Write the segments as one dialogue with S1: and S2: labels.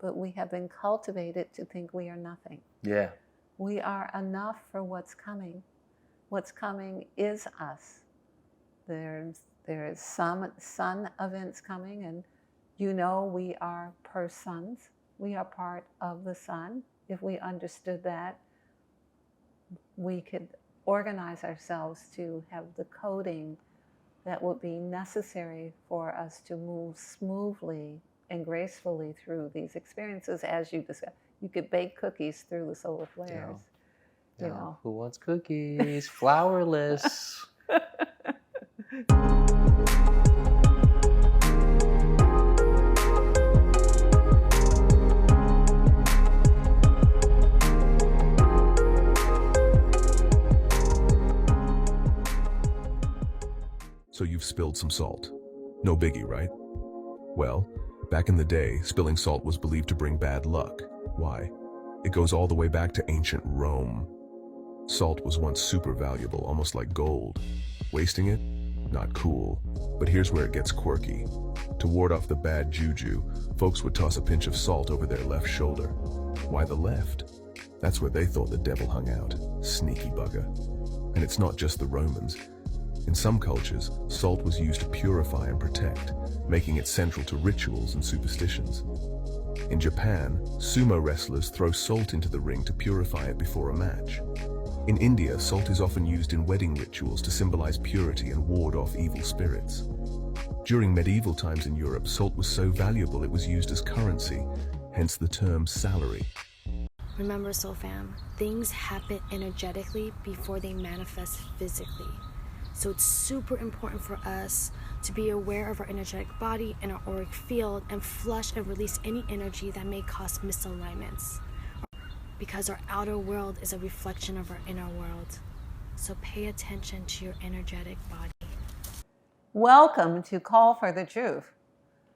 S1: but we have been cultivated to think we are nothing.
S2: Yeah.
S1: We are enough for what's coming. What's coming is us. There's some sun events coming, and we are per suns. We are part of the sun. If we understood that, we could organize ourselves to have the coding that would be necessary for us to move smoothly and gracefully through these experiences. As you discussed, you could bake cookies through the solar flares.
S2: Yeah. Who wants cookies? Flourless.
S3: So you've spilled some salt. No biggie, right? Well, back in the day, spilling salt was believed to bring bad luck. Why? It goes all the way back to ancient Rome. Salt was once super valuable, almost like gold. Wasting it? Not cool. But here's where it gets quirky. To ward off the bad juju, folks would toss a pinch of salt over their left shoulder. Why the left? That's where they thought the devil hung out. Sneaky bugger. And it's not just the Romans. In some cultures, salt was used to purify and protect, making it central to rituals and superstitions. In Japan, sumo wrestlers throw salt into the ring to purify it before a match. In India, salt is often used in wedding rituals to symbolize purity and ward off evil spirits. During medieval times in Europe, salt was so valuable it was used as currency, hence the term salary.
S4: Remember, Soul Fam, things happen energetically before they manifest physically. So it's super important for us to be aware of our energetic body and our auric field and flush and release any energy that may cause misalignments. Because our outer world is a reflection of our inner world. So pay attention to your energetic body.
S1: Welcome to Call for the Truth.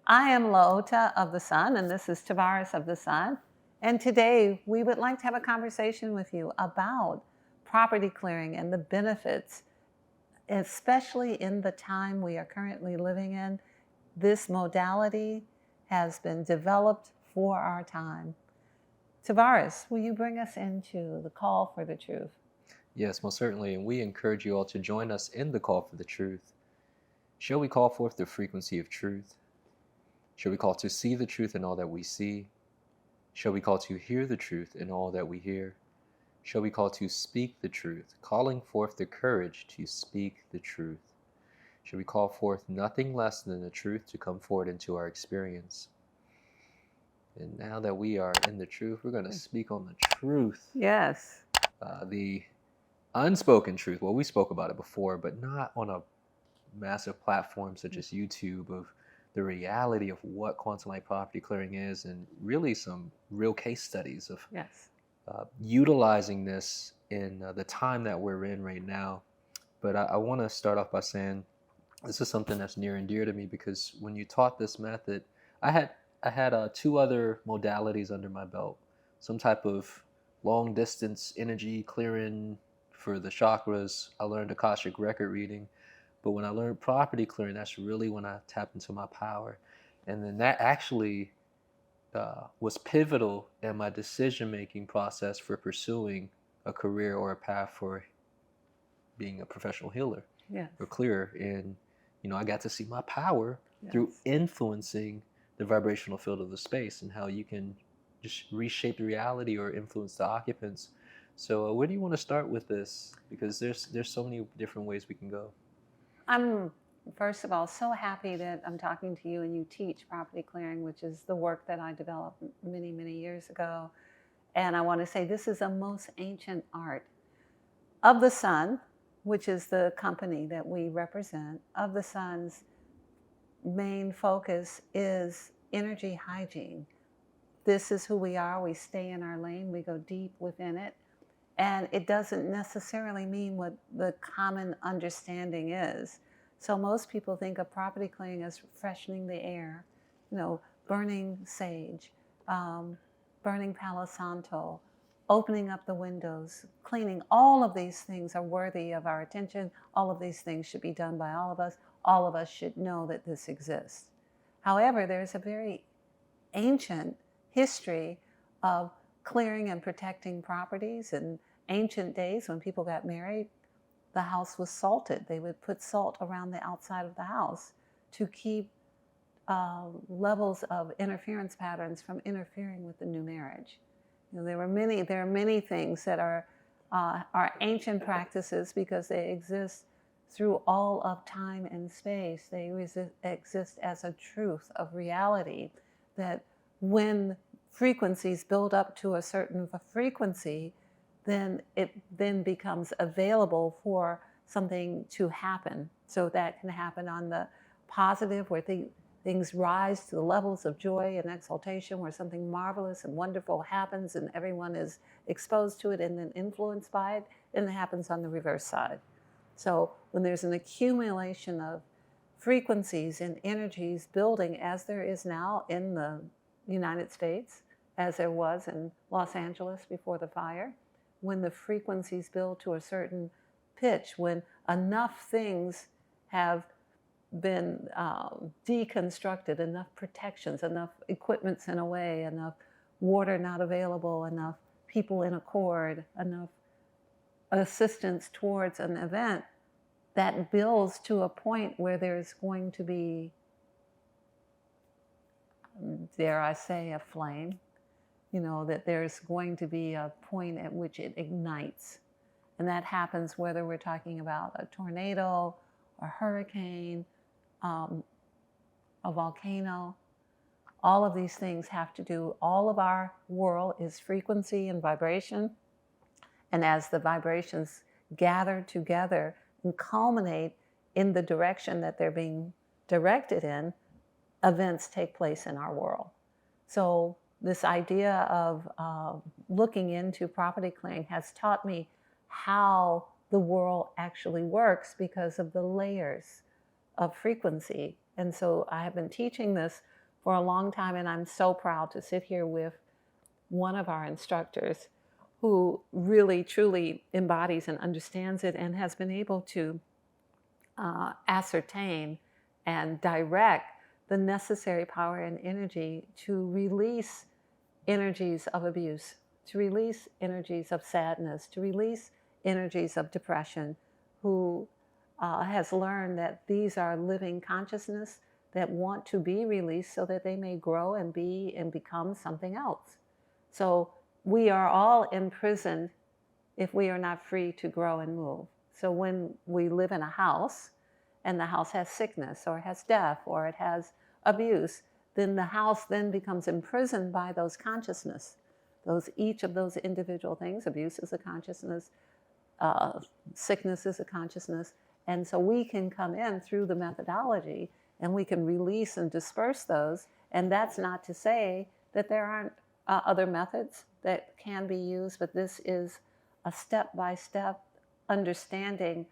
S1: I am LaOta of the Sun, and this is Tarvars of the Sun. And today we would like to have a conversation with you about property clearing and the benefits, especially in the time we are currently living in. This modality has been developed for our time. Tarvars, will you bring us into the Call for the Truth?
S2: Yes, most certainly. And we encourage you all to join us in the Call for the Truth. Shall we call forth the frequency of truth? Shall we call to see the truth in all that we see? Shall we call to hear the truth in all that we hear? Shall we call to speak the truth, calling forth the courage to speak the truth? Shall we call forth nothing less than the truth to come forward into our experience? And now that we are in the truth, we're going to speak on the truth.
S1: Yes.
S2: The unspoken truth. Well, we spoke about it before, but not on a massive platform such as YouTube, of the reality of what quantum light property clearing is, and really some real case studies of utilizing this in the time that we're in right now. But I want to start off by saying this is something that's near and dear to me, because when you taught this method, I had two other modalities under my belt. Some type of long distance energy clearing for the chakras. I learned Akashic record reading. But when I learned property clearing, that's really when I tapped into my power. And then that actually was pivotal in my decision-making process for pursuing a career or a path for being a professional healer or clearer. And, I got to see my power through influencing the vibrational field of the space, and how you can just reshape the reality or influence the occupants. So where do you want to start with this? Because there's so many different ways we can go.
S1: I'm, first of all, so happy that I'm talking to you and you teach property clearing, which is the work that I developed many, many years ago. And I want to say this is a most ancient art. Of the Sun, which is the company that we represent, Of the Sun's main focus is energy hygiene. This is who we are. We stay in our lane. We go deep within it. And it doesn't necessarily mean what the common understanding is. So most people think of property clearing as freshening the air, burning sage, burning Palo Santo, opening up the windows, cleaning. All of these things are worthy of our attention. All of these things should be done by all of us. All of us should know that this exists. However, there's a very ancient history of clearing and protecting properties. In ancient days, when people got married, the house was salted. They would put salt around the outside of the house to keep levels of interference patterns from interfering with the new marriage. There are many things that are ancient practices because they exist through all of time and space. They exist as a truth of reality, that when frequencies build up to a certain frequency, then it then becomes available for something to happen. So that can happen on the positive, where things rise to the levels of joy and exaltation, where something marvelous and wonderful happens and everyone is exposed to it and then influenced by it, and it happens on the reverse side. So when there's an accumulation of frequencies and energies building, as there is now in the United States, as there was in Los Angeles before the fire, when the frequencies build to a certain pitch, when enough things have been deconstructed, enough protections, enough equipments in a way, enough water not available, enough people in accord, enough assistance towards an event, that builds to a point where there's going to be, dare I say, a flame, that there's going to be a point at which it ignites. And that happens whether we're talking about a tornado, a hurricane, a volcano. All of these things have to do, all of our world is frequency and vibration. And as the vibrations gather together and culminate in the direction that they're being directed in, events take place in our world. So this idea of looking into property clearing has taught me how the world actually works because of the layers of frequency. And so I have been teaching this for a long time, and I'm so proud to sit here with one of our instructors who really, truly embodies and understands it and has been able to ascertain and direct the necessary power and energy to release energies of abuse, to release energies of sadness, to release energies of depression, who has learned that these are living consciousness that want to be released so that they may grow and be and become something else. So we are all imprisoned if we are not free to grow and move. So when we live in a house and the house has sickness or it has death or it has abuse, then the house then becomes imprisoned by those consciousness. Each of those individual things, abuse is a consciousness, sickness is a consciousness. And so we can come in through the methodology and we can release and disperse those. And that's not to say that there aren't other methods that can be used, but this is a step-by-step understanding.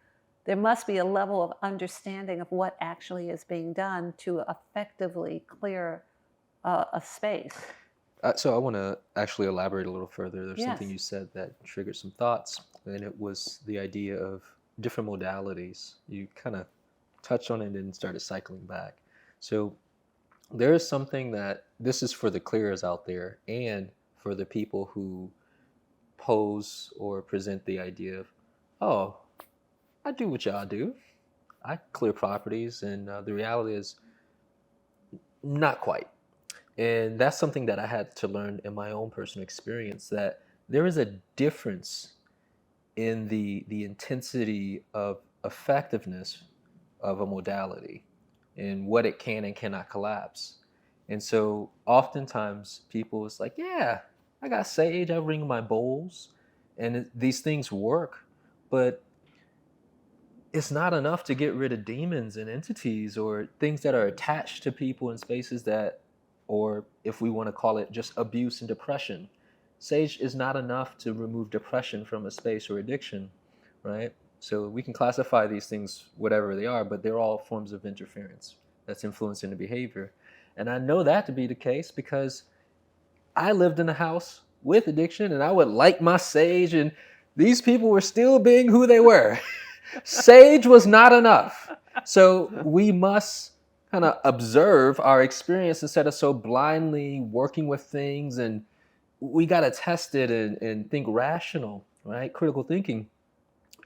S1: There must be a level of understanding of what actually is being done to effectively clear a space.
S2: So I want to actually elaborate a little further. There's
S1: Yes.
S2: something you said that triggered some thoughts, and it was the idea of different modalities. You kind of touched on it and then started cycling back. So there is something that, this is for the clearers out there and for the people who pose or present the idea of, oh, I do what y'all do. I clear properties, and the reality is not quite. And that's something that I had to learn in my own personal experience, that there is a difference in the intensity of effectiveness of a modality and what it can and cannot collapse. And so oftentimes people is like, yeah, I got sage, I ring my bowls, and these things work, but it's not enough to get rid of demons and entities or things that are attached to people in spaces that, or if we want to call it just abuse and depression. Sage is not enough to remove depression from a space or addiction, right? So we can classify these things whatever they are, but they're all forms of interference that's influencing the behavior. And I know that to be the case because I lived in a house with addiction, and I would light my sage, and these people were still being who they were. Sage was not enough. So we must kind of observe our experience instead of so blindly working with things. And we got to test it and think rational, right? Critical thinking.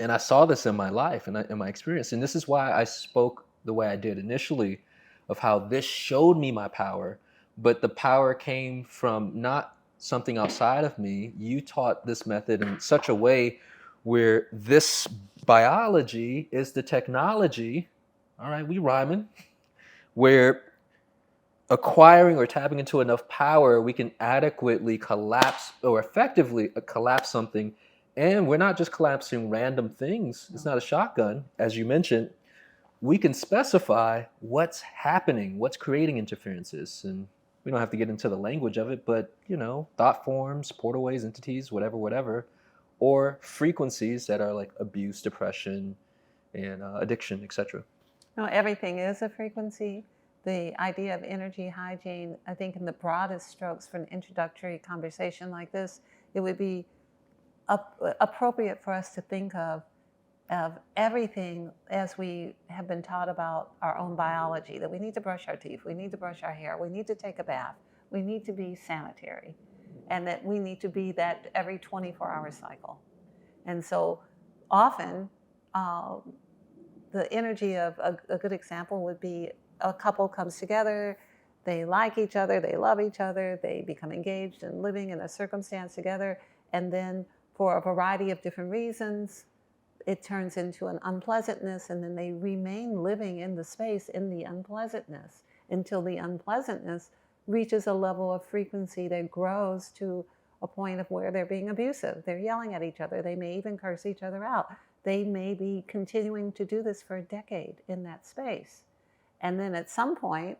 S2: And I saw this in my life and in my experience. And this is why I spoke the way I did initially, of how this showed me my power, but the power came from not something outside of me. You taught this method in such a way where this biology is the technology. All right, we rhyming, where acquiring or tapping into enough power, we can adequately collapse or effectively collapse something. And we're not just collapsing random things. It's not a shotgun, as you mentioned. We can specify what's happening, what's creating interferences. And we don't have to get into the language of it, but, thought forms, portalways, entities, whatever, or frequencies that are like abuse, depression, and addiction, etc.
S1: No, everything is a frequency. The idea of energy hygiene, I think in the broadest strokes for an introductory conversation like this, it would be appropriate for us to think of everything as we have been taught about our own biology, that we need to brush our teeth, we need to brush our hair, we need to take a bath, we need to be sanitary, and that we need to be that every 24-hour cycle. And so often, the energy of a good example would be a couple comes together, they like each other, they love each other, they become engaged in living in a circumstance together, and then for a variety of different reasons, it turns into an unpleasantness, and then they remain living in the space in the unpleasantness until the unpleasantness reaches a level of frequency that grows to a point of where they're being abusive. They're yelling at each other. They may even curse each other out. They may be continuing to do this for a decade in that space. And then at some point,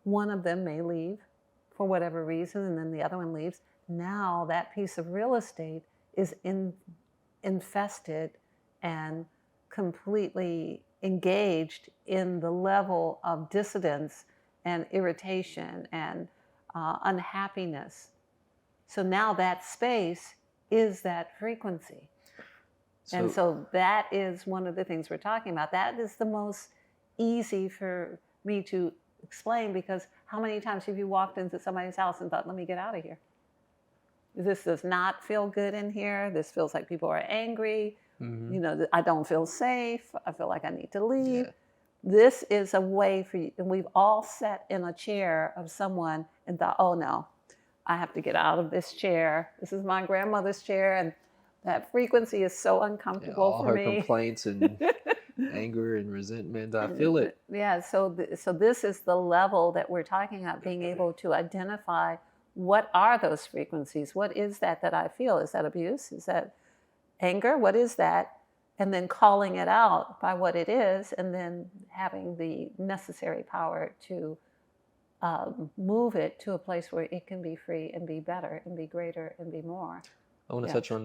S1: one of them may leave for whatever reason, and then the other one leaves. Now that piece of real estate is infested and completely engaged in the level of dissidence and irritation and unhappiness. So now that space is that frequency. And so that is one of the things we're talking about. That is the most easy for me to explain, because how many times have you walked into somebody's house and thought, let me get out of here? This does not feel good in here. This feels like people are angry.
S2: Mm-hmm.
S1: I don't feel safe. I feel like I need to leave.
S2: Yeah.
S1: This is a way for you. And we've all sat in a chair of someone and thought, oh no, I have to get out of this chair. This is my grandmother's chair. And that frequency is so uncomfortable
S2: all
S1: for
S2: her
S1: me.
S2: Complaints and anger and resentment. I feel it.
S1: Yeah, so this is the level that we're talking about, being able to identify what are those frequencies? What is that I feel? Is that abuse? Is that anger? What is that? And then calling it out by what it is, and then having the necessary power to move it to a place where it can be free and be better and be greater and be more.
S2: I want to touch on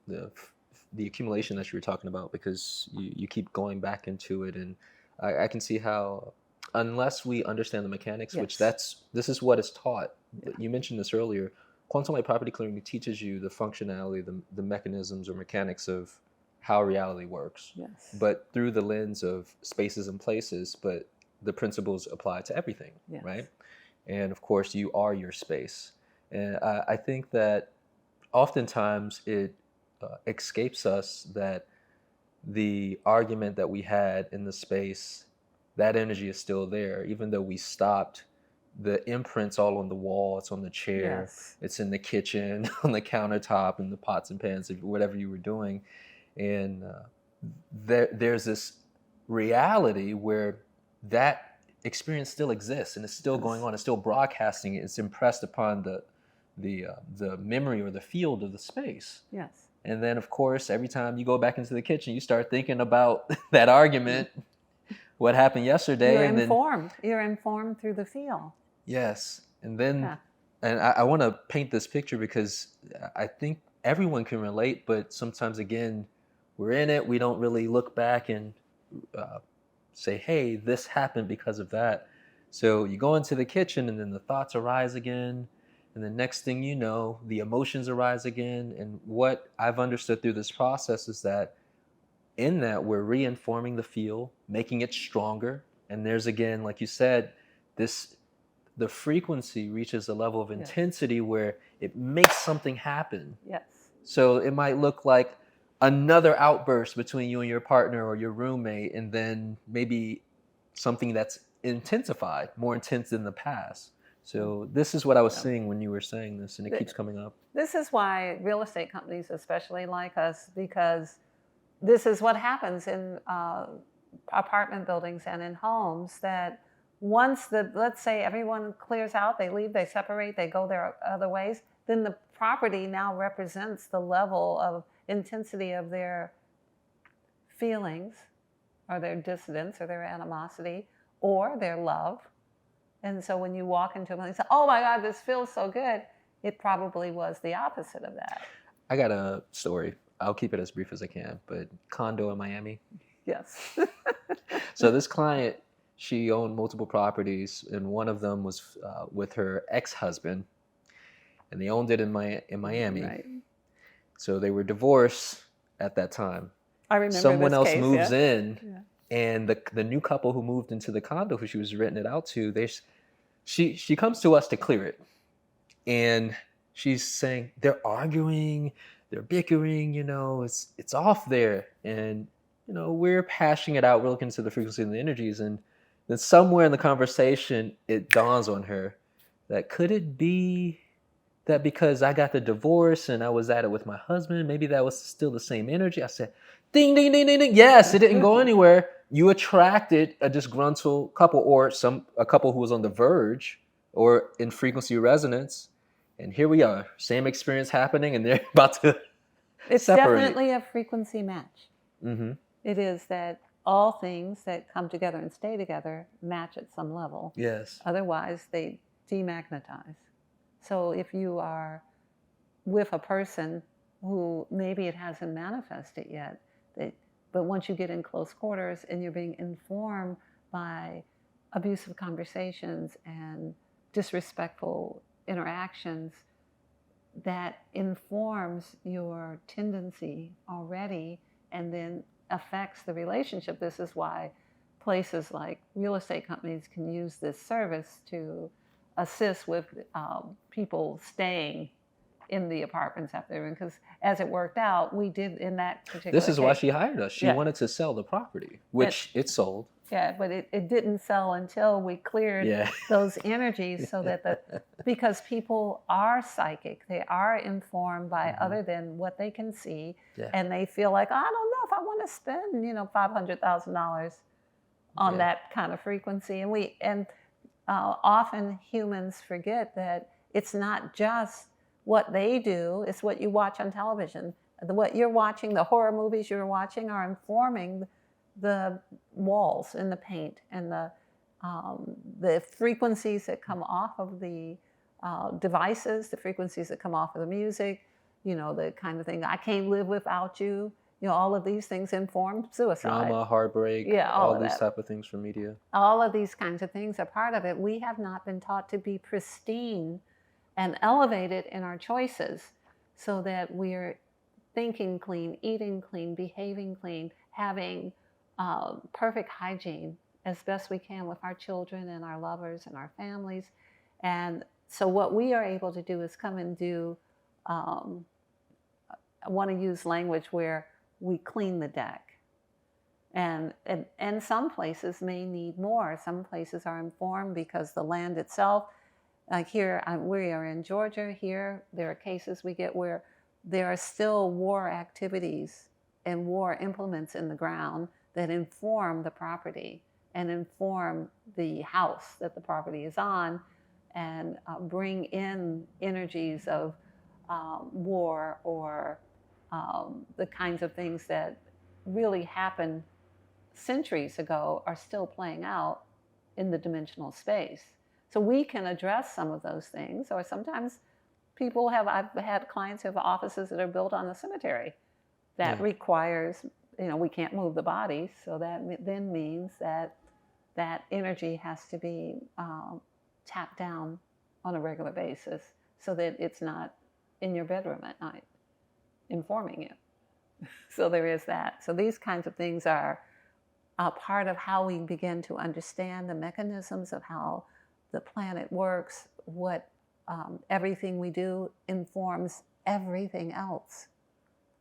S2: the accumulation that you were talking about, because you keep going back into it, and I can see how, unless we understand the mechanics, which this is what is taught. You mentioned this earlier. Quantum light property clearing teaches you the functionality, the mechanisms or mechanics of how reality works.
S1: Yes.
S2: But through the lens of spaces and places, but the principles apply to everything, right? And of course, you are your space. And I think that oftentimes it escapes us that the argument that we had in the space, that energy is still there, even though we stopped. The imprints all on the wall, it's on the chair, it's in the kitchen, on the countertop, in the pots and pans, whatever you were doing. And there's this reality where that experience still exists, and it's still going on, it's still broadcasting, it's impressed upon the memory or the field of the space.
S1: Yes.
S2: And then, of course, every time you go back into the kitchen, you start thinking about that argument, what happened yesterday.
S1: You're informed through the feel.
S2: Yes. And then, and I want to paint this picture because I think everyone can relate, but sometimes, again, we're in it. We don't really look back and say, hey, this happened because of that. So you go into the kitchen and then the thoughts arise again. And the next thing you know, the emotions arise again. And what I've understood through this process is that in that we're reinforming the feel, making it stronger. And there's, again, like you said, the frequency reaches a level of
S1: Yes.
S2: intensity where it makes something happen.
S1: Yes.
S2: So it might look like another outburst between you and your partner or your roommate, and then maybe something that's intensified, more intense than the past. So this is what I was seeing when you were saying this, and it keeps coming up.
S1: This is why real estate companies especially like us, because this is what happens in apartment buildings and in homes, that once let's say everyone clears out, they leave, they separate, they go their other ways, then the property now represents the level of intensity of their feelings, or their dissidence, or their animosity, or their love. And so when you walk into a place and say, oh my God, this feels so good, it probably was the opposite of that.
S2: I got a story. I'll keep it as brief as I can, but condo in Miami.
S1: Yes.
S2: So this client, she owned multiple properties, and one of them was with her ex-husband, and they owned it in Miami.
S1: Right.
S2: So they were divorced at that time.
S1: I remember
S2: Someone
S1: this
S2: else
S1: case,
S2: moves
S1: yeah.
S2: in,
S1: Yeah.
S2: and the new couple who moved into the condo who she was renting it out to, she comes to us to clear it, and she's saying they're arguing, they're bickering, it's off there, and we're hashing it out, we're looking into the frequency and the energies, and then somewhere in the conversation it dawns on her that could it be that because I got the divorce and I was at it with my husband, maybe that was still the same energy. I said, ding, ding, ding, ding, ding. Yes, it didn't go anywhere. You attracted a disgruntled couple, or a couple who was on the verge or in frequency resonance. And here we are, same experience happening, and they're about to
S1: It's
S2: separate.
S1: definitely a frequency match.
S2: Mm-hmm.
S1: It is that all things that come together and stay together match at some level.
S2: Yes.
S1: Otherwise, they demagnetize. So if you are with a person who maybe it hasn't manifested yet, but once you get in close quarters and you're being informed by abusive conversations and disrespectful interactions, that informs your tendency already and then affects the relationship. This is why places like real estate companies can use this service to assist with people staying in the apartments after they're in, because as it worked out, we did in that particular
S2: This is
S1: case,
S2: why she hired us. She
S1: Yeah.
S2: wanted to sell the property, which it sold.
S1: Yeah, but it didn't sell until we cleared
S2: Yeah.
S1: those energies, so that because people are psychic, they are informed by other than what they can see,
S2: Yeah.
S1: and they feel like, I don't know if I want to spend $500,000 on that kind of frequency, and often humans forget that it's not just what they do, it's what you watch on television. What you're watching, the horror movies you're watching, are informing the walls and the paint and the frequencies that come off of the devices, the frequencies that come off of the music, the kind of thing, I can't live without you. All of these things inform suicide.
S2: Drama, heartbreak,
S1: Yeah,
S2: all
S1: of
S2: these
S1: that.
S2: type of things from media.
S1: All of these kinds of things are part of it. We have not been taught to be pristine and elevated in our choices, so that we're thinking clean, eating clean, behaving clean, having perfect hygiene as best we can with our children and our lovers and our families. And so what we are able to do is come and do, I want to use language where we clean the deck. And some places may need more. Some places are informed because the land itself, like here, we are in Georgia. Here, there are cases we get where there are still war activities and war implements in the ground that inform the property and inform the house that the property is on, and bring in energies of war, or the kinds of things that really happened centuries ago are still playing out in the dimensional space. So we can address some of those things, or sometimes I've had clients who have offices that are built on a cemetery that requires, we can't move the bodies, so that then means that that energy has to be tapped down on a regular basis, so that it's not in your bedroom at night informing you. So there is that. So these kinds of things are part of how we begin to understand the mechanisms of how the planet works, what everything we do informs everything else.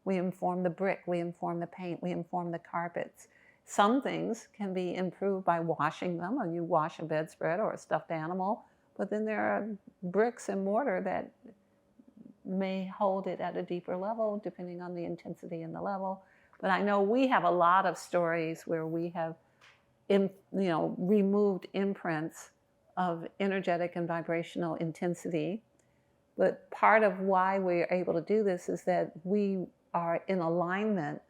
S1: We inform the brick, we inform the paint, we inform the carpets. Some things can be improved by washing them, or you wash a bedspread or a stuffed animal, but then there are bricks and mortar that may hold it at a deeper level depending on the intensity and the level. But I know we have a lot of stories where we have removed imprints of energetic and vibrational intensity. But part of why we're able to do this is that we are in alignment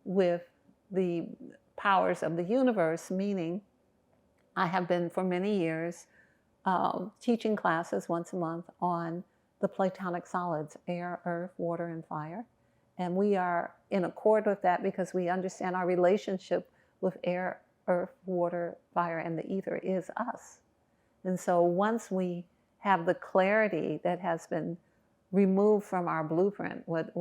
S1: with the powers of the universe, meaning I have been for many years teaching classes once a month on the Platonic solids, air, earth, water, and fire. And we are in accord with that because we understand our relationship with air, earth, water, fire, and the ether is us. And so once we have the clarity that has been removed from our blueprint, what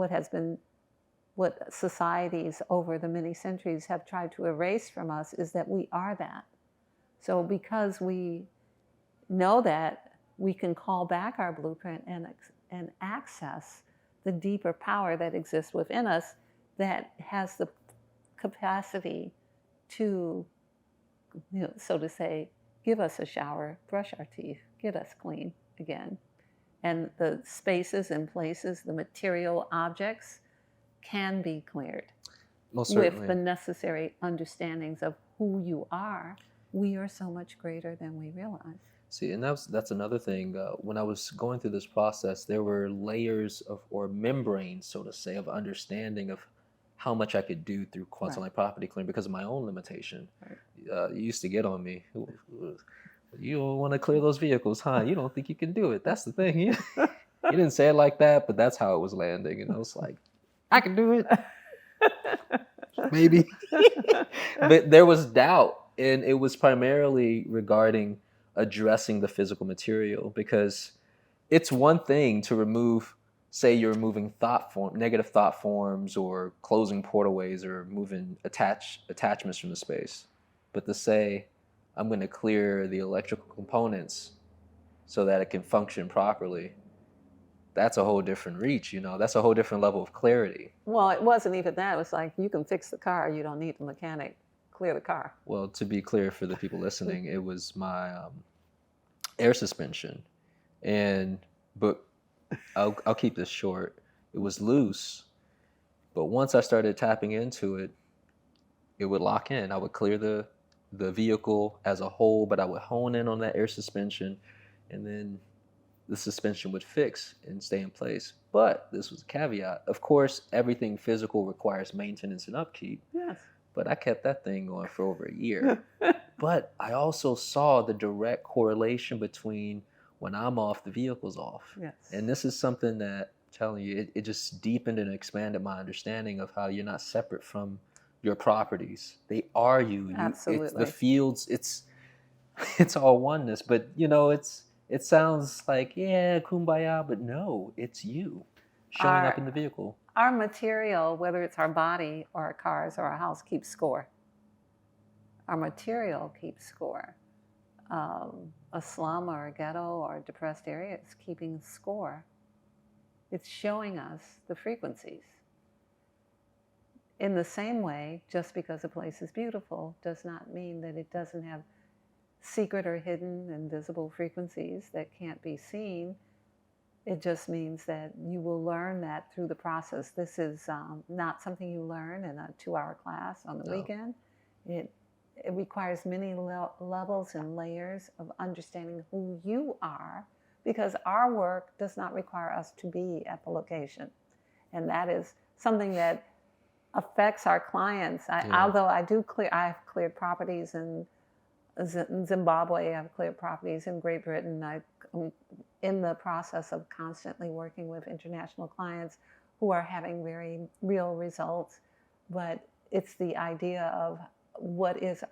S1: societies over the many centuries have tried to erase from us, is that we are that. So because we know that, we can call back our blueprint and access the deeper power that exists within us that has the capacity to, so to say, give us a shower, brush our teeth, get us clean again. And the spaces and places, the material objects can be cleared.
S2: Most certainly.
S1: With the necessary understandings of who you are. We are so much greater than we realize.
S2: See, and that's another thing. When I was going through this process, there were layers of, or membranes, so to say, of understanding of how much I could do through quantum light property clearing because of my own limitation. Right. You used to get on me. You don't want to clear those vehicles, huh? You don't think you can do it. That's the thing. You didn't say it like that, but that's how it was landing. And I was like, I can do it. Maybe. But there was doubt. And it was primarily regarding addressing the physical material, because it's one thing to remove, say you're removing negative thought forms or closing portalways or moving attachments from the space. But to say, I'm going to clear the electrical components so that it can function properly, that's a whole different reach, that's a whole different level of clarity.
S1: Well, it wasn't even that. It was like, you can fix the car, you don't need the mechanic. Clear the car.
S2: Well, to be clear for the people listening, it was my air suspension, but I'll keep this short. It was loose, but once I started tapping into it, it would lock in. I would clear the vehicle as a whole, but I would hone in on that air suspension, and then the suspension would fix and stay in place. But this was a caveat. Of course, everything physical requires maintenance and upkeep.
S1: Yes.
S2: But I kept that thing going for over a year. But I also saw the direct correlation between when I'm off, the vehicle's off. Yes. And this is something that, I'm telling you, it just deepened and expanded my understanding of how you're not separate from your properties. They are you.
S1: Absolutely.
S2: The fields, it's all oneness. But, it sounds like, yeah, kumbaya, but no, it's you showing up in the vehicle.
S1: Our material, whether it's our body or our cars or our house, keeps score. Our material keeps score. A slum or a ghetto or a depressed area is keeping score. It's showing us the frequencies. In the same way, just because a place is beautiful does not mean that it doesn't have secret or hidden invisible frequencies that can't be seen. It just means that you will learn that through the process. This is not something you learn in a 2-hour class on the weekend. It requires many levels and layers of understanding who you are, because our work does not require us to be at the location. And that is something that affects our clients. Although I've cleared properties in Zimbabwe, I've cleared properties in Great Britain. I'm in the process of constantly working with international clients who are having very real results. But it's the idea of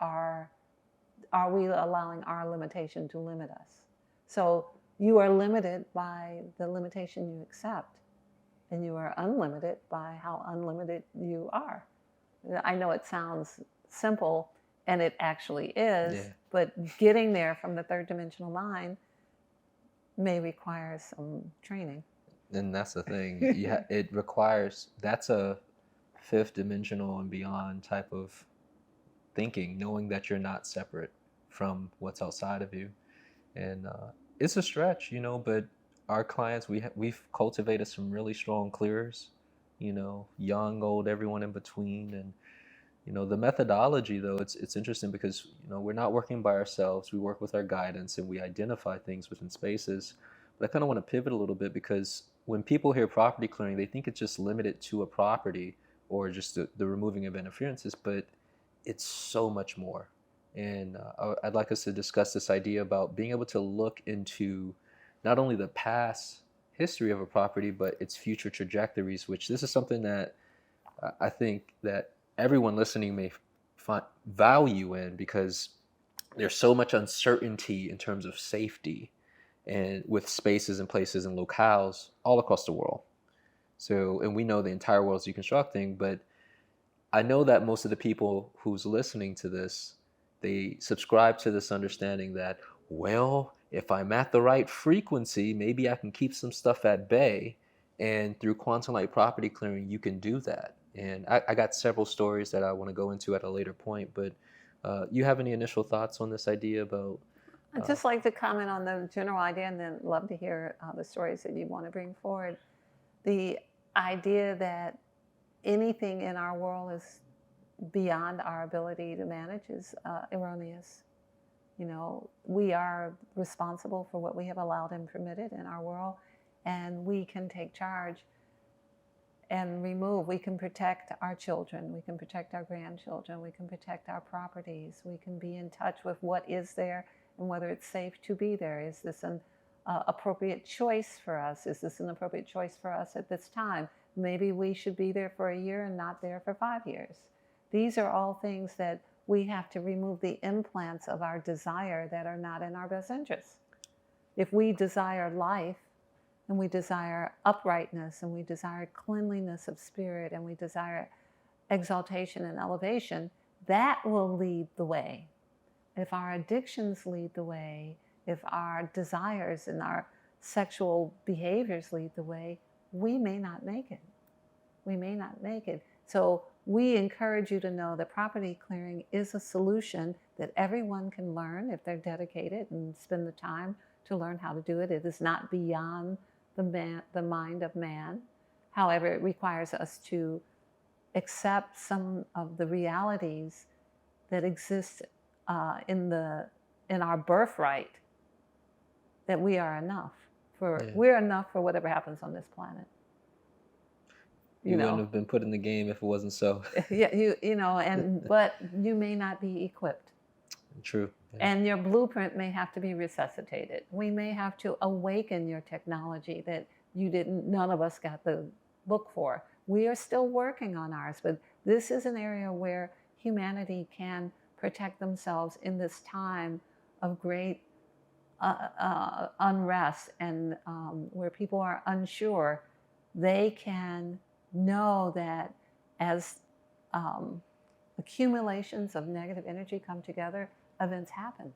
S1: are we allowing our limitation to limit us? So you are limited by the limitation you accept, and you are unlimited by how unlimited you are. I know it sounds simple, and it actually is,
S2: Yeah.
S1: but getting there from the third dimensional mind may require some training.
S2: And that's the thing. It requires, that's a fifth dimensional and beyond type of thinking, knowing that you're not separate from what's outside of you. And it's a stretch, but our clients, we've cultivated some really strong clearers, young, old, everyone in between. And the methodology, though, it's interesting because we're not working by ourselves. We work with our guidance and we identify things within spaces. But I kind of want to pivot a little bit, because when people hear property clearing, they think it's just limited to a property or just the removing of interferences, but it's so much more. And I'd like us to discuss this idea about being able to look into not only the past history of a property, but its future trajectories, which this is something that I think that everyone listening may find value in, because there's so much uncertainty in terms of safety and with spaces and places and locales all across the world. So, and we know the entire world's deconstructing, but I know that most of the people who's listening to this, they subscribe to this understanding that, well, if I'm at the right frequency, maybe I can keep some stuff at bay. And through quantum light property clearing, you can do that. And I got several stories that I want to go into at a later point, but you have any initial thoughts on this idea about?
S1: I'd just like to comment on the general idea, and then love to hear the stories that you want to bring forward. The idea that anything in our world is beyond our ability to manage is erroneous. We are responsible for what we have allowed and permitted in our world, and we can take charge and remove. We can protect our children, we can protect our grandchildren, we can protect our properties, we can be in touch with what is there and whether it's safe to be there. Is this an appropriate choice for us? Is this an appropriate choice for us at this time? Maybe we should be there for a year and not there for 5 years. These are all things that we have to remove the implants of our desire that are not in our best interest. If we desire life, and we desire uprightness, and we desire cleanliness of spirit, and we desire exaltation and elevation, that will lead the way. If our addictions lead the way, if our desires and our sexual behaviors lead the way, we may not make it. We may not make it. So we encourage you to know that property clearing is a solution that everyone can learn if they're dedicated and spend the time to learn how to do it. It is not beyond the mind of man. However, it requires us to accept some of the realities that exist in our birthright, that we are enough. We're enough for whatever happens on this planet.
S2: You wouldn't have been put in the game if it wasn't so.
S1: Yeah, but you may not be equipped.
S2: True. Yeah.
S1: And your blueprint may have to be resuscitated. We may have to awaken your technology that none of us got the book for. We are still working on ours, but this is an area where humanity can protect themselves in this time of great unrest, and where people are unsure. They can know that as accumulations of negative energy come together, events happen.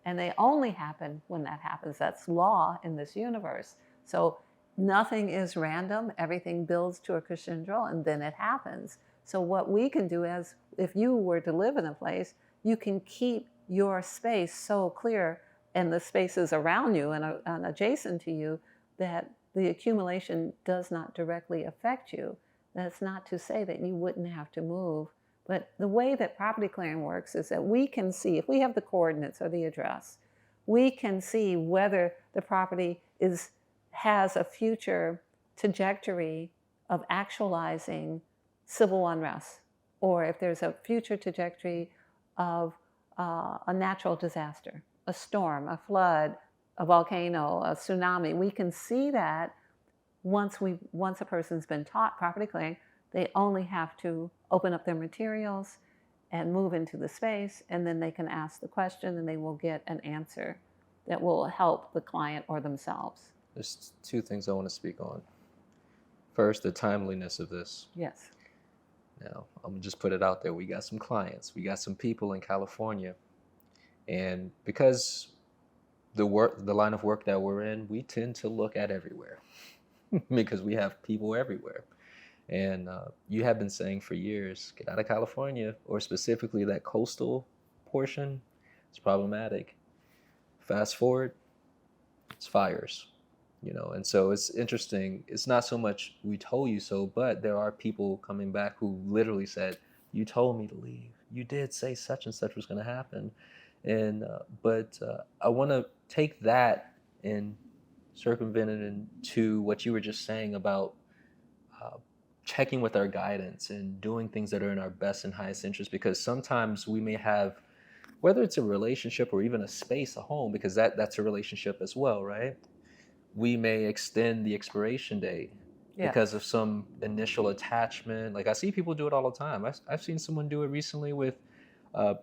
S1: And they only happen when that happens. That's law in this universe. So nothing is random. Everything builds to a crescendo, and then it happens. So what we can do is, if you were to live in a place, you can keep your space so clear, and the spaces around you and adjacent to you, that the accumulation does not directly affect you. That's not to say that you wouldn't have to move. But the way that property clearing works is that we can see, if we have the coordinates or the address, we can see whether the property has a future trajectory of actualizing civil unrest, or if there's a future trajectory of a natural disaster, a storm, a flood, a volcano, a tsunami. We can see that once a person's been taught property clearing. They only have to open up their materials and move into the space, and then they can ask the question, and they will get an answer that will help the client or themselves.
S2: There's two things I want to speak on. First, the timeliness of this.
S1: Yes.
S2: Now, I'm gonna just put it out there. We got some clients, we got some people in California, and because the line of work that we're in, we tend to look at everywhere because we have people everywhere. And you have been saying for years, get out of California, or specifically that coastal portion. It's problematic. Fast forward, it's fires, and so it's interesting. It's not so much we told you so, but there are people coming back who literally said, you told me to leave, you did say such and such was going to happen. And but I want to take that and circumvent it into what you were just saying about uh, checking with our guidance and doing things that are in our best and highest interest, because sometimes we may have, whether it's a relationship or even a space, a home, because that's a relationship as well, right? We may extend the expiration date because of some initial attachment. Like I see people do it all the time. I've seen someone do it recently with a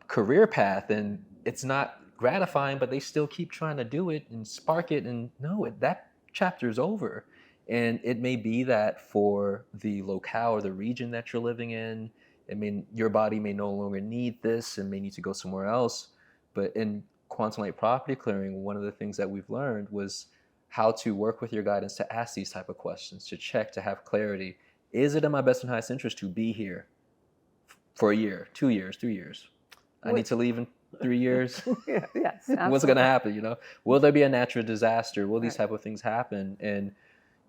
S2: career path, and it's not gratifying, but they still keep trying to do it and spark it. And no, that chapter's over. And it may be that for the locale or the region that you're living in, I mean, your body may no longer need this and may need to go somewhere else. But in quantum light property clearing, one of the things that we've learned was how to work with your guidance to ask these type of questions, to check, to have clarity. Is it in my best and highest interest to be here for a year, 2 years, 3 years? I need to leave in 3 years.
S1: Yes.
S2: What's going to happen? Will there be a natural disaster? Will these type of things happen? And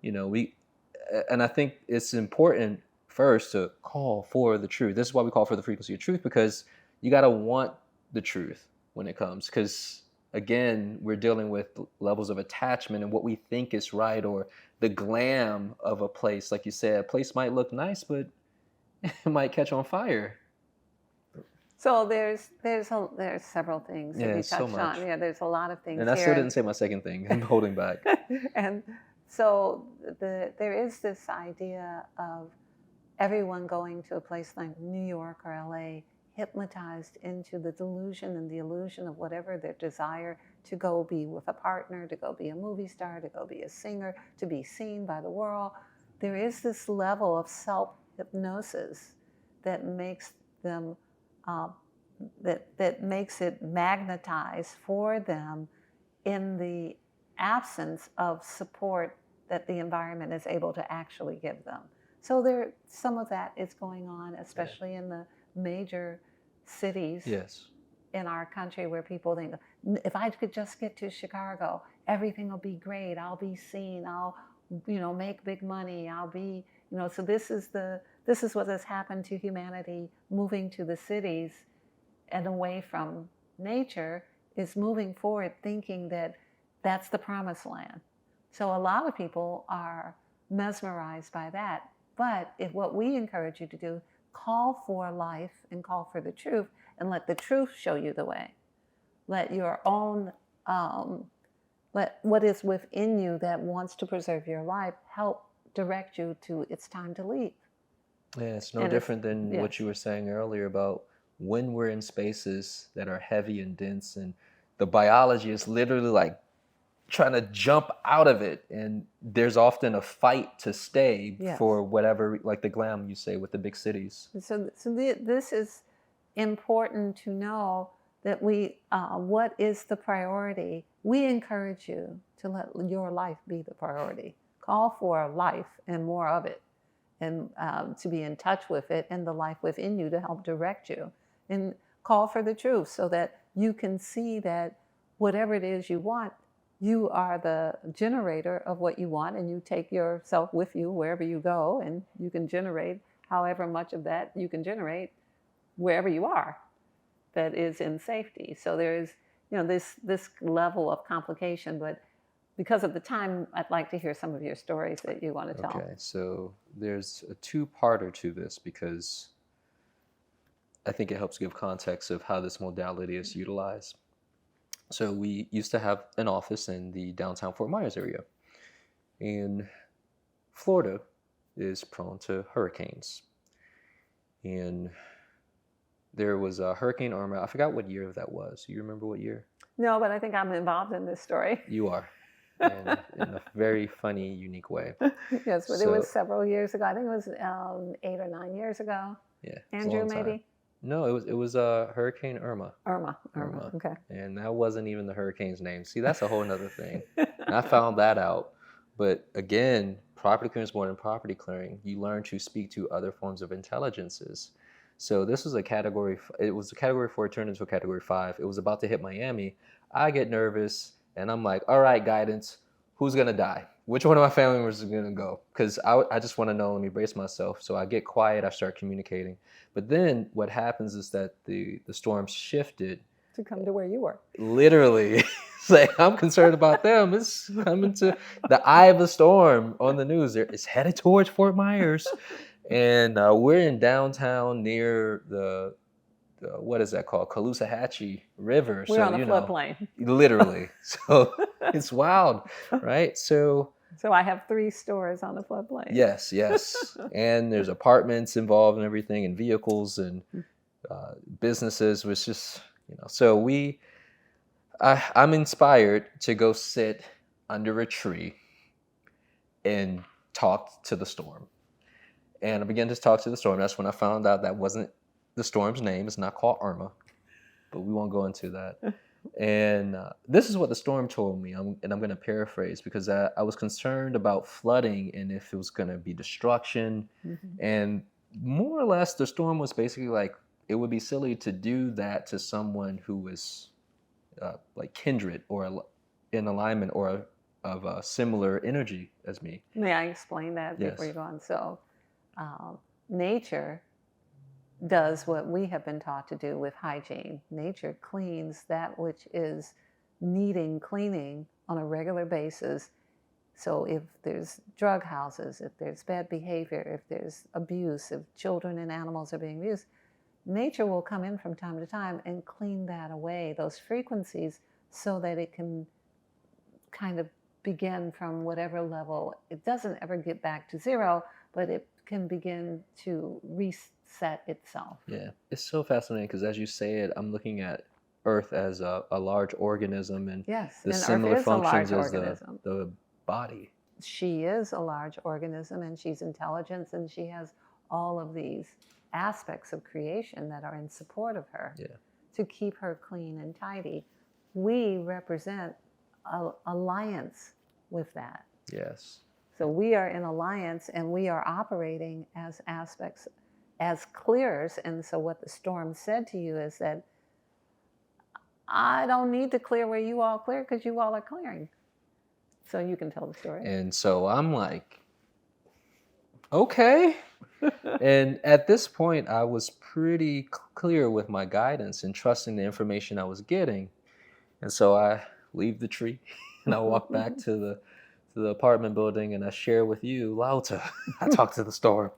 S2: I think it's important first to call for the truth. This is why we call for the frequency of truth, because you got to want the truth when it comes. Because again, we're dealing with levels of attachment and what we think is right, or the glam of a place. Like you said, a place might look nice, but it might catch on fire.
S1: So there's several things that you
S2: so
S1: touched
S2: much.
S1: on. Yeah, there's a lot of things.
S2: And I still didn't say my second thing. I'm holding back.
S1: And so there is this idea of everyone going to a place like New York or LA, hypnotized into the delusion and the illusion of whatever their desire to go be with a partner, to go be a movie star, to go be a singer, to be seen by the world. There is this level of self-hypnosis that makes them that makes it magnetized for them in the absence of support that the environment is able to actually give them. So some of that is going on, especially in the major cities in our country, where people think, if I could just get to Chicago, everything will be great. I'll be seen. I'll, make big money. I'll be, so this is what has happened to humanity moving to the cities and away from nature, is moving forward thinking that that's the promised land. So a lot of people are mesmerized by that. But what we encourage you to do, call for life and call for the truth, and let the truth show you the way. Let your own, let what is within you that wants to preserve your life help direct you to it's time to leave.
S2: Yeah, it's no different than what you were saying earlier about when we're in spaces that are heavy and dense, and the biology is literally like trying to jump out of it, and there's often a fight to stay for whatever, like the glam you say with the big cities.
S1: So this is important to know, that what is the priority. We encourage you to let your life be the priority. Call for life and more of it, and to be in touch with it and the life within you to help direct you. And call for the truth so that you can see that whatever it is you want, you are the generator of what you want, and you take yourself with you wherever you go, and you can generate however much of that you can generate wherever you are that is in safety. So there is, this level of complication, but because of the time, I'd like to hear some of your stories that you want to tell.
S2: Okay, so there's a two-parter to this, because I think it helps give context of how this modality is utilized. So we used to have an office in the downtown Fort Myers area. And Florida is prone to hurricanes. And there was a Hurricane Irma. I forgot what year that was. You remember what year?
S1: No, but I think I'm involved in this story.
S2: You are. and in a very funny, unique way.
S1: Yes, but it was
S2: So
S1: several years ago. I think it was 8 or 9 years ago.
S2: yeah, it's a
S1: Andrew,
S2: long time.
S1: maybe?
S2: No, it was Hurricane Irma.
S1: Irma.
S2: Irma.
S1: Okay.
S2: And that wasn't even the hurricane's name. See, that's a whole nother thing. And I found that out. But again, property clearing is more than property clearing. You learn to speak to other forms of intelligences. So this was it was a category 4, it turned into a category 5. It was about to hit Miami. I get nervous and I'm like, all right, guidance, who's going to die? Which one of my family members is going to go? Because I just want to know, let me brace myself. So I get quiet, I start communicating. But then what happens is that the storm shifted.
S1: To come to where you were.
S2: Literally. It's like, I'm concerned about them. It's coming to the eye of the storm on the news. It's headed towards Fort Myers. And we're in downtown near the what is that called? Caloosahatchee River.
S1: We're
S2: so,
S1: on a floodplain.
S2: Literally. So it's wild, right? So
S1: I have 3 stores on the floodplain.
S2: yes. And there's apartments involved and everything, and vehicles and businesses, which just, so I'm inspired to go sit under a tree and talk to the storm. And I began to talk to the storm. That's when I found out that wasn't the storm's name. It's not called Irma, but we won't go into that. And this is what the storm told me, and I'm going to paraphrase, because I was concerned about flooding and if it was going to be destruction.
S1: Mm-hmm.
S2: And more or less, the storm was basically like, it would be silly to do that to someone who was like kindred or in alignment or of a similar energy as me.
S1: May I explain that before
S2: Yes.
S1: you go on? So nature does what we have been taught to do with hygiene. Nature cleans that which is needing cleaning on a regular basis. So if there's drug houses, if there's bad behavior, if there's abuse, if children and animals are being abused, nature will come in from time to time and clean that away, those frequencies, so that it can kind of begin from whatever level. It doesn't ever get back to zero, but it can begin to reset itself.
S2: Yeah, it's so fascinating because as you say it, I'm looking at Earth as a large organism and
S1: Yes,
S2: the
S1: and
S2: similar
S1: Earth is a large
S2: functions as
S1: organism.
S2: the body.
S1: She is a large organism, and she's intelligent, and she has all of these aspects of creation that are in support of her to keep her clean and tidy. We represent an alliance with that.
S2: Yes.
S1: So we are in alliance, and we are operating as aspects, as clearers. And so what the storm said to you is that I don't need to clear where you all clear, because you all are clearing. So you can tell the story.
S2: And so I'm like, okay. And at this point, I was pretty clear with my guidance and trusting the information I was getting. And so I leave the tree and I walk back to the apartment building and I share with you, LaOta. I talked to the storm.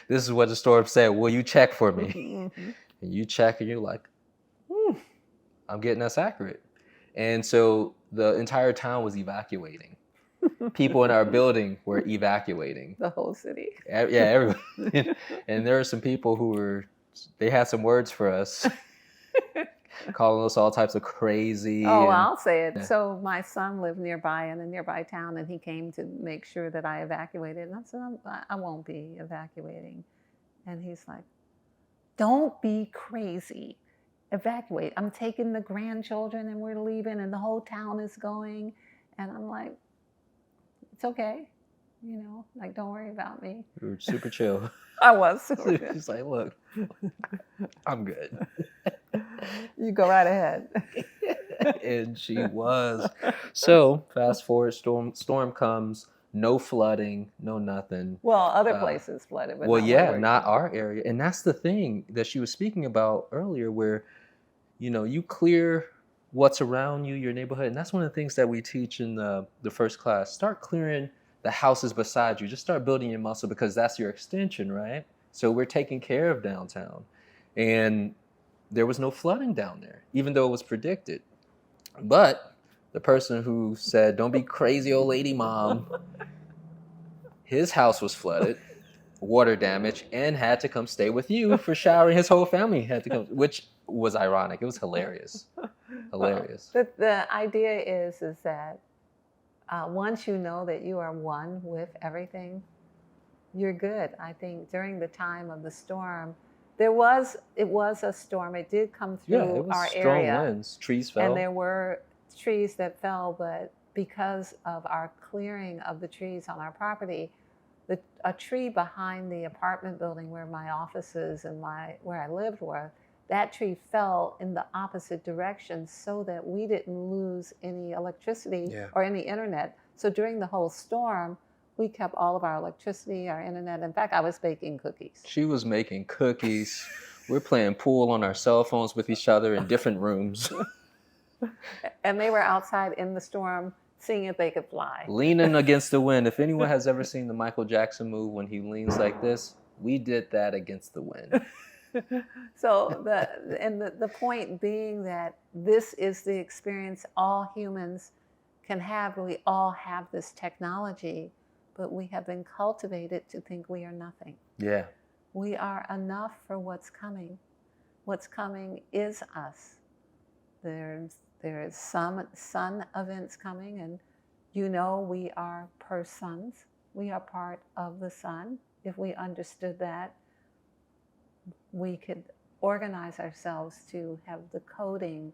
S2: This is what the storm said. Will you check for me?
S1: Mm-hmm.
S2: And you check and you're like, I'm getting us accurate. And so the entire town was evacuating. People in our building were evacuating.
S1: The whole city.
S2: Yeah, everyone. And there were some people who they had some words for us, calling us all types of crazy.
S1: Oh, I'll say it. Yeah. So my son lived nearby in a nearby town, and he came to make sure that I evacuated. And I said, I won't be evacuating. And he's like, don't be crazy. Evacuate. I'm taking the grandchildren and we're leaving and the whole town is going. And I'm like, it's okay. Like, don't worry about me.
S2: You were super chill.
S1: I was super chill.
S2: She's like, look, I'm good.
S1: You go right ahead.
S2: And she was. So fast forward, storm comes, no flooding, no nothing.
S1: Well, other places flooded. But
S2: not our area. And that's the thing that she was speaking about earlier, where, you clear what's around you, your neighborhood. And that's one of the things that we teach in the first class. Start clearing the houses beside you. Just start building your muscle, because that's your extension, right? So we're taking care of downtown. And there was no flooding down there, even though it was predicted. But the person who said, don't be crazy old lady mom, his house was flooded, water damage, and had to come stay with you for showering. His whole family had to come, which was ironic. It was hilarious. Hilarious.
S1: The idea is that once you know that you are one with everything, you're good. I think during the time of the storm, it was a storm. It did come
S2: Yeah,
S1: through
S2: it was
S1: our
S2: strong
S1: area,
S2: winds. Trees
S1: and
S2: fell.
S1: there were trees that fell, but because of our clearing of the trees on our property, a tree behind the apartment building where my offices and where I lived were, that tree fell in the opposite direction so that we didn't lose any electricity
S2: Yeah.
S1: or any internet. So during the whole storm, we kept all of our electricity, our internet. In fact, I was baking cookies.
S2: She was making cookies. We're playing pool on our cell phones with each other in different rooms.
S1: And they were outside in the storm seeing if they could fly.
S2: Leaning against the wind. If anyone has ever seen the Michael Jackson move when he leans like this, we did that against the wind.
S1: So the point being that this is the experience all humans can have. We all have this technology, but we have been cultivated to think we are nothing.
S2: Yeah.
S1: We are enough for what's coming. What's coming is us. There is some sun events coming, and we are persons. We are part of the sun. If we understood that, we could organize ourselves to have the coding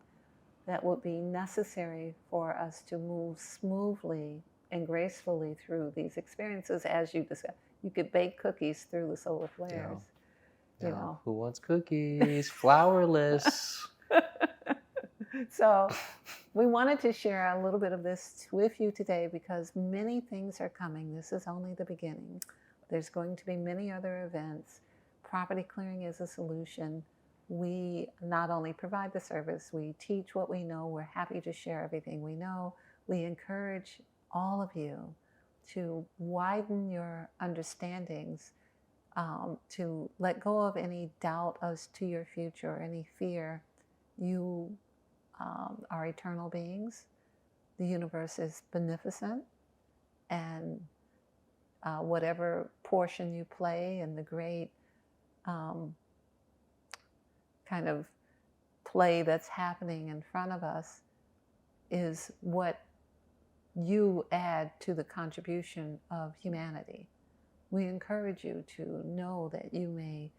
S1: that would be necessary for us to move smoothly and gracefully through these experiences. As you discussed, you could bake cookies through the solar flares.
S2: Now, who wants cookies? Flourless.
S1: So we wanted to share a little bit of this with you today because many things are coming. This is only the beginning. There's going to be many other events. Property clearing is a solution. We not only provide the service, we teach what we know. We're happy to share everything we know. We encourage all of you to widen your understandings, to let go of any doubt as to your future, any fear. You are eternal beings. The universe is beneficent, and whatever portion you play in the great kind of play that's happening in front of us is what you add to the contribution of humanity. We encourage you to know that you may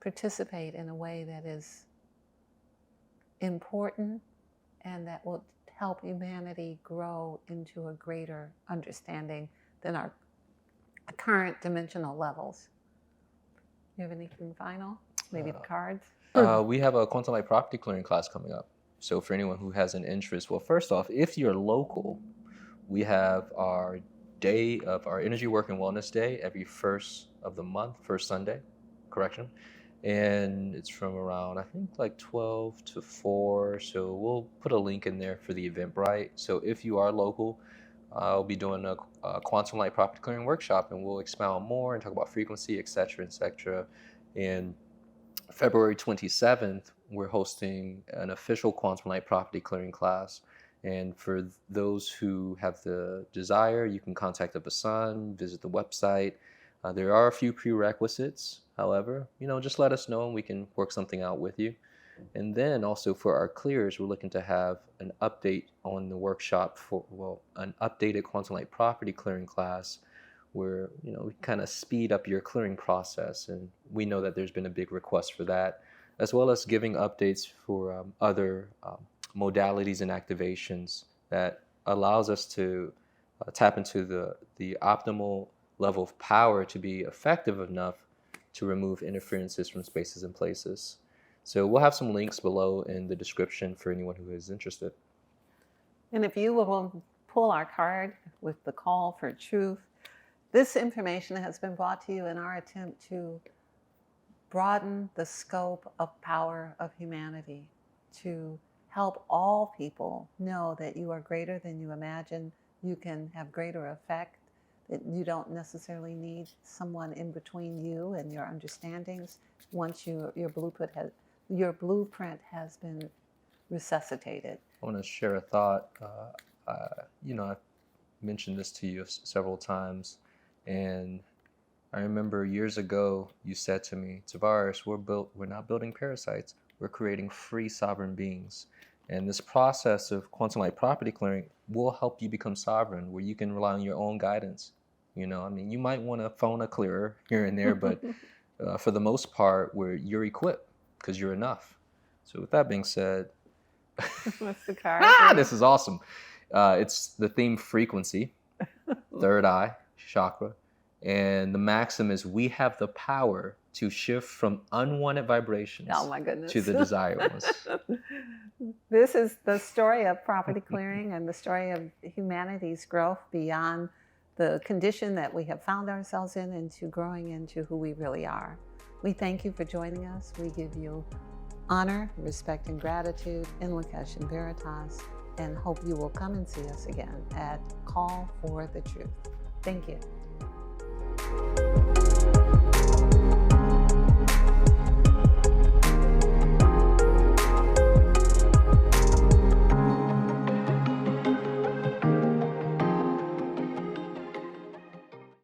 S1: participate in a way that is important and that will help humanity grow into a greater understanding than our current dimensional levels. You have anything final? Maybe the cards?
S2: We have a quantum light property clearing class coming up. So for anyone who has an interest, well, first off, if you're local, we have our day of our Energy Work and Wellness Day every first of the month, first Sunday, correction. And it's from around, I think, like 12 to 4. So we'll put a link in there for the Eventbrite. So if you are local, I'll be doing a quantum light property clearing workshop, and we'll expound more and talk about frequency, et cetera, et cetera. And February 27th, we're hosting an official quantum light property clearing class. And for those who have the desire, you can contact the Basan, visit the website. There are a few prerequisites, however, just let us know and we can work something out with you. And then also for our clearers, we're looking to have an update on the workshop an updated quantum light property clearing class where, we kind of speed up your clearing process. And we know that there's been a big request for that, as well as giving updates for other modalities and activations that allows us to tap into the optimal level of power to be effective enough to remove interferences from spaces and places. So we'll have some links below in the description for anyone who is interested.
S1: And if you will pull our card with the call for truth, this information has been brought to you in our attempt to broaden the scope of power of humanity, to help all people know that you are greater than you imagine. You can have greater effect, that you don't necessarily need someone in between you and your understandings once your blueprint has been resuscitated.
S2: I want to share a thought. I've mentioned this to you several times, and I remember years ago you said to me, Tarvars, we're not building parasites, we're creating free sovereign beings. And this process of quantum light property clearing will help you become sovereign, where you can rely on your own guidance. You know, I mean, you might want to phone a clearer here and there, but for the most part, where you're equipped because you're enough. So with that being said,
S1: What's the card?
S2: this is awesome. It's the theme frequency, third eye chakra, and the maxim is we have the power to shift from unwanted vibrations
S1: Oh my goodness.
S2: to the desired ones.
S1: This is the story of property clearing and the story of humanity's growth beyond the condition that we have found ourselves in into growing into who we really are. We thank you for joining us. We give you honor, respect, and gratitude in Lakesh and Veritas, and hope you will come and see us again at Call for the Truth. Thank you.